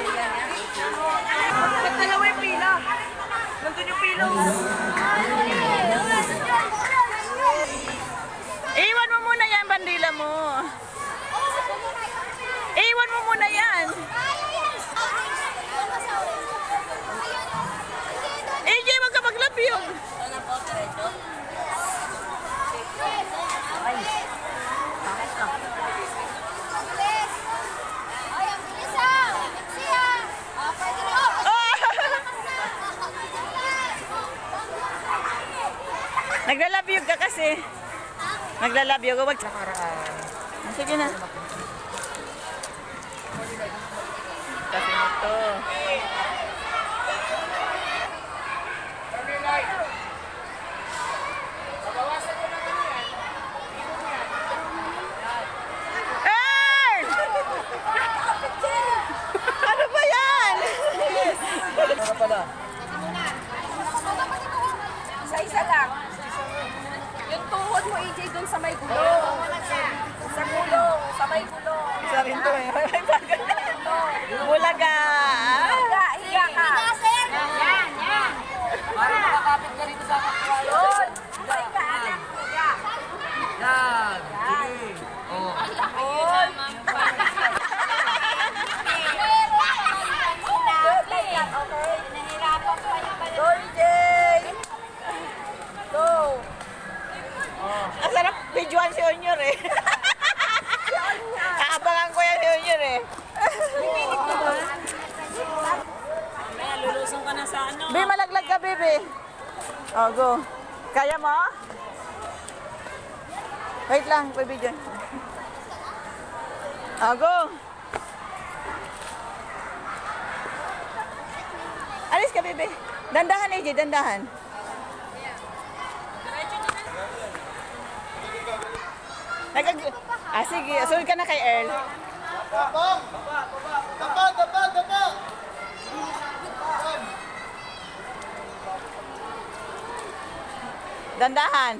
Ba't dalawa yung pila? Nandun yung pila. Iwan mo muna yan, bandila mo. Iwan mo muna yan. AJ, wag ka maglabiyog. Naglalabiyog ka kasi. Naglalabiyog. Wag nakaraan. Sige na. Kasi mo to. Earl! Ano ba yan? Ano pala? Isa-isa lang. Yung tuhod mo, AJ, dun sa may gulong. Sa gulong, sa may gulong. Isa rin to eh. Bulaga. Higa ka. Yan, yan. Para makakapit ka rito sa kapwa. Yun. Higa, higa. Yan. Sige. Oh. Yun. Okay. Nahirapan pa yung Go, AJ! Go. Ang sarap videoan si Onior eh. Aabangan ko yan si Onior eh. Kaya lulusong ka na sa ano. Be, malaglag ka, baby. Oh, go. Kaya mo? Wait lang, video. Oh, go. Alis ka, baby. Dandahan, AJ, dandahan. Sige. Sunod ka na kay Earl. Dapa! Dandahan.